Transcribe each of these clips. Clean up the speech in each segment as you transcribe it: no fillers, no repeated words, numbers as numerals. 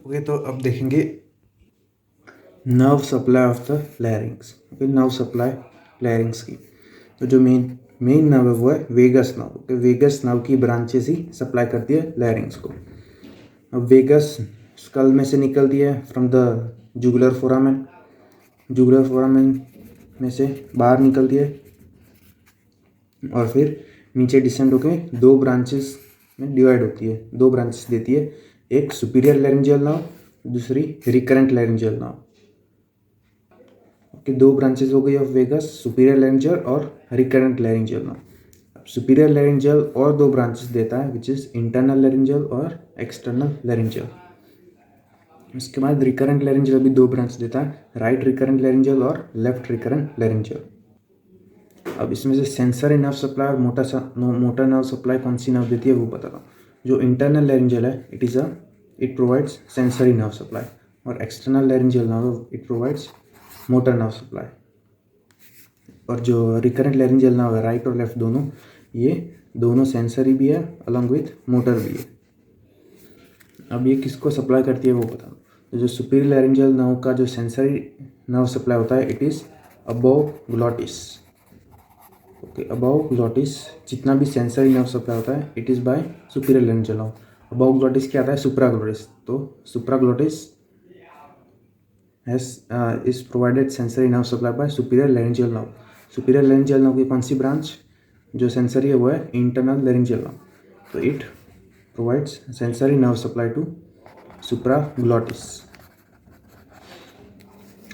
Okay, तो अब देखेंगे nerve supply of the larynx. Okay, nerve supply larynx की। तो जो मेन नर्व है वो है vagus nerve. Okay, vagus nerve की ब्रांचेस ही सप्लाई करती है लैरिंग्स को। अब वेगस स्कल में से निकलती है from the jugular foramen. Jugular foramen में से बाहर निकलती है और फिर नीचे डिसेंड होके दो ब्रांचेस में डिवाइड होती है, दो ब्रांचेस देती है। एक सुपीरियर लैरिंजियल नर्व, दूसरी रिकरेंट लैरिंजियल नर्व। ओके, दो ब्रांचेस हो गई ऑफ वेगस, सुपीरियर लैरिंजियल और recurrent laryngeal nerve. Superior laryngeal और दो ब्रांचेस देता है विच इज इंटरनल लैरिंजियल और एक्सटर्नल लैरिंजियल। इसके बाद रिकरेंट लैरिंजियल भी दो ब्रांच देता है, राइट रिकरेंट लैरिंजियल और लेफ्ट रिकरेंट लैरिंजियल। अब इसमें से सेंसरी नर्व सप्लाई और मोटर नर्व सप्लाई कौन सी नर्व देती है वो बताता हूँ। जो इंटरनल लैरिंजियल है it provides sensory nerve supply, और external laryngeal nerve it provides motor nerve supply. और जो रिकरेंट लैरिंजियल नर्व है राइट और लेफ्ट दोनों, ये दोनों सेंसरी भी है अलॉन्ग विथ मोटर भी है। अब ये किसको सप्लाई करती है वो बताओ। तो जो सुपीरियर लैरिंजियल नर्व का जो सेंसरी नर्व सप्लाई होता है it is above glottis. Okay, above glottis जितना भी सेंसरी नर्व सप्लाई होता है it is by superior laryngeal nerve. Above glottis क्या आता है, सुप्राग्लॉटिस। तो supraglottis is provided sensory nerve supply by superior laryngeal nerve. Superior laryngeal nerve की कौन सी ब्रांच जो सेंसरी है वो है इंटरनल लैरिंजियल नर्व। तो it provides sensory nerve supply to supraglottis.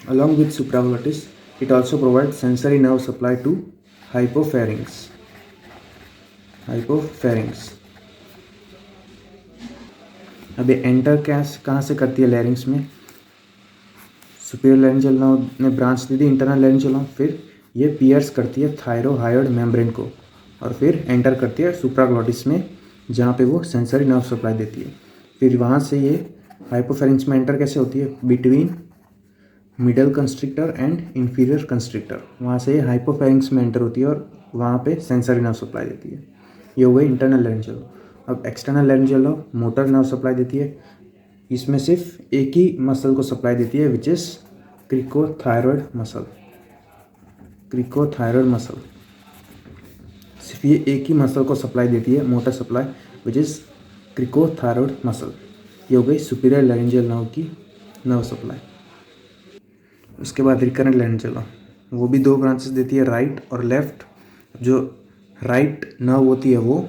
Along with supraglottis, it also provides sensory nerve supply to hypopharynx. Hypopharynx. अब ये एंटर कहाँ से करती है लैरिंग्स में। सुपीरियर लैरिंजियल नर्व ने ब्रांच दी थी इंटरनल लैरिंजियल नर्व, फिर ये पियर्स करती है थायरोहायोड मेम्ब्रेन को और फिर एंटर करती है सुप्राग्लॉटिस में जहाँ पे वो सेंसरी नर्व सप्लाई देती है। फिर वहाँ से ये हाइपोफेरिंक्स में एंटर कैसे होती है, between middle constrictor and inferior constrictor. वहाँ से ये हाइपोफेरिंक्स में एंटर होती है और वहाँ पे सेंसरी नर्व सप्लाई देती है। ये हो गई इंटरनल लैरिंजियल। अब external laryngeal nerve motor nerve supply देती है। इसमें सिर्फ एक ही मसल को सप्लाई देती है which is cricothyroid muscle. Cricothyroid muscle सिर्फ ये एक ही मसल को सप्लाई देती है, motor supply, which is cricothyroid muscle. ये हो गई सुपीरियर लैरिंजियल नर्व की नर्व सप्लाई। उसके बाद रिकरेंट लैरिंजियल नर्व, वो भी दो ब्रांचेस देती है, राइट और लेफ्ट। जो राइट नर्व होती है वो,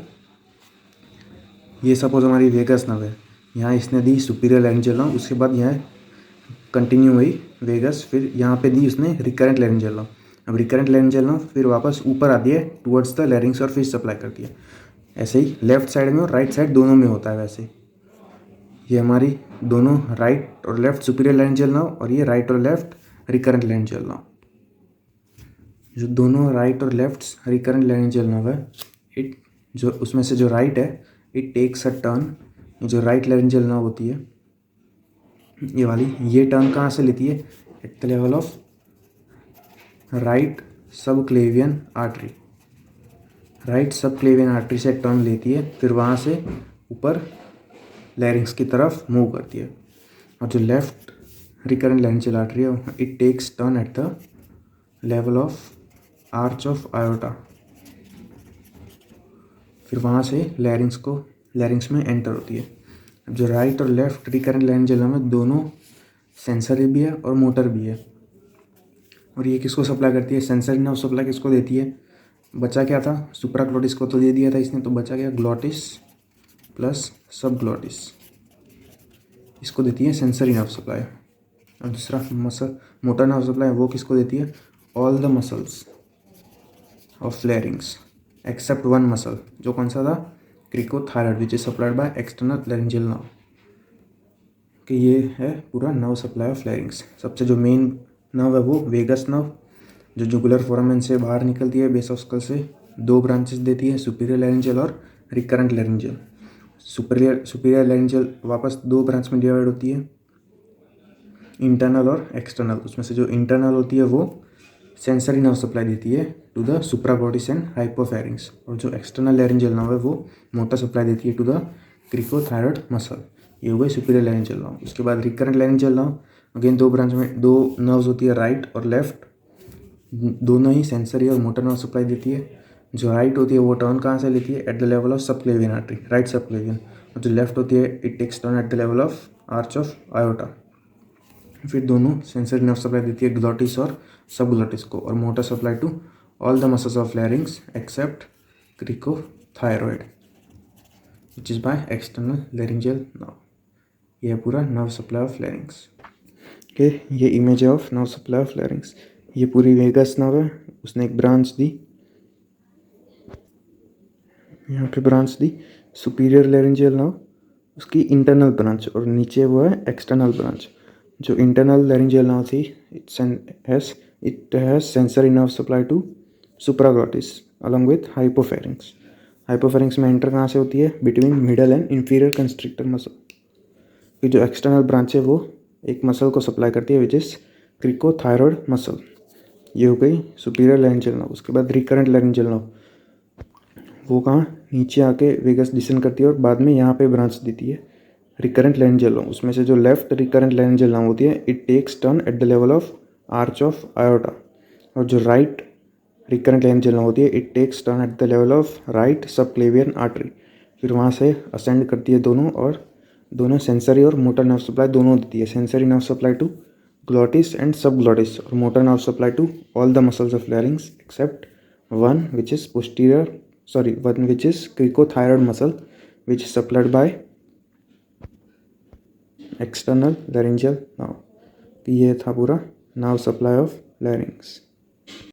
ये सपोज हमारी वेगस नर्व है, यहाँ इसने दी सुपीरियर लैरिंजियल नर्व, उसके बाद यहाँ कंटिन्यू हुई वेगस, फिर यहाँ पे दी उसने रिकरेंट लैरिंजियल नर्व। अब रिकरेंट लैरिंजियल नर्व फिर वापस ऊपर आती है टुवर्ड्स द लैरिंग्स और फिर सप्लाई करती है। ऐसे ही लेफ्ट साइड में और राइट साइड दोनों में होता है। वैसे ये हमारी दोनों राइट और लेफ्ट सुपीरियर लैरिंजियल नर्व और ये राइट और लेफ्ट रिकरेंट लैरिंजियल नर्व। जो दोनों राइट और लेफ्ट रिकरेंट लैरिंजियल नर्व है, इट जो उसमें से जो राइट है इट टेक्स अ टर्न। जो राइट लैरिंजियल नर्व होती है ये वाली, ये टर्न कहाँ से लेती है, at the level of right subclavian artery. Right subclavian artery से टर्न लेती है, फिर वहाँ से ऊपर लैरिंग्स की तरफ मूव करती है। और जो लेफ्ट रिकरेंट लैरिंजियल आर्टरी है it takes turn at the level of arch of aorta, फिर वहाँ से लैरिंग्स में एंटर होती है। जो राइट और लेफ्ट रिकरेंट लैरिंजियल में दोनों सेंसरी भी है और मोटर भी है। और ये किसको सप्लाई करती है, सेंसरी नर्व सप्लाई किसको देती है। बचा क्या था, सुप्राग्लॉटिस को तो दे दिया था इसने, तो बचा गया ग्लॉटिस प्लस सब ग्लॉटिस, इसको देती है सेंसरी नर्व सप्लाई। और दूसरा मसल मोटर नर्व सप्लाई वो किसको देती है, all the muscles of larynx except one muscle, जो कौन सा था, cricothyroid, which is supplied by external laryngeal nerve. कि ये है पूरा नर्व सप्लाई ऑफ लैरिंग्स। सबसे जो मेन नर्व है वो वेगस नर्व, जो जुगुलर फोरामेन से बाहर निकलती है बेस ऑफ स्कल से, दो ब्रांचेस देती है, सुपीरियर लैरिंजियल और रिकरेंट लैरिंजियल। सुपीरियर लैरिंजियल वापस दो ब्रांच में डिवाइड होती है, इंटरनल और एक्सटर्नल। उसमें से जो इंटरनल होती है वो सेंसरी नर्व सप्लाई देती है टू द सुप्राग्लॉटिस एंड हाइपोफेरिंक्स, और जो एक्सटर्नल लैरिंजियल नर्व है वो मोटर सप्लाई देती है टू द क्रिकोथायरॉयड मसल। ये हो गई सुपीरियर लैरिंजियल नर्व। उसके बाद रिकरेंट लैरिंजियल नर्व, अगेन दो ब्रांच में दो नर्व्स होती है, राइट और लेफ्ट, दोनों ही सेंसरी और मोटर नर्व सप्लाई देती है। जो राइट होती है वो टर्न कहाँ से लेती है, at the level of subclavian artery, right subclavian, और जो लेफ्ट होती है it takes turn at the level of arch of aorta. फिर दोनों सेंसरी नर्व सप्लाई देती है ग्लॉटिस और सब ग्लॉटिस को, और motor supply to all the muscles of larynx except cricothyroid which is by external laryngeal nerve. यह है पूरा nerve supply of larynx. Okay, ये इमेज है of nerve supply of larynx. ये पूरी वेगस नर्व है, उसने एक ब्रांच दी, यहाँ पे ब्रांच दी सुपीरियर लैरिंजियल नर्व, उसकी इंटरनल ब्रांच, और नीचे वो है एक्सटर्नल ब्रांच। जो इंटरनल लैरिंजियल नर्व थी it has sensory nerve supply to supraglottis along with hypopharynx. Hypopharynx में एंटर कहाँ से होती है, between middle and inferior constrictor muscle. फिर जो एक्सटर्नल ब्रांच है वो एक मसल को सप्लाई करती है विच इज़ क्रिकोथायरॉइड मसल। ये हो गई सुपीरियर लैरिंजियल नर्व। उसके बाद रिकरेंट लैरिंजियल नर्व, वो कहाँ नीचे आके वेगस डिसेंड करती है और बाद में यहाँ पे ब्रांच देती है रिकरेंट लैरिंजियल नर्व। उसमें से जो लेफ्ट रिकरेंट लैरिंजियल नर्व होती है it takes turn at the level of arch of aorta, और जो राइट रिकरेंट लैरिंजियल नर्व होती है it takes turn at the level of right subclavian artery. फिर वहाँ से असेंड करती है दोनों, और दोनों सेंसरी और मोटर नर्व सप्लाई दोनों देती है। Sensory nerve supply to glottis and subglottis, और motor nerve supply to all the muscles of larynx except one which is cricothyroid muscle which is supplied by external laryngeal nerve। ये था पूरा nerve supply of larynx।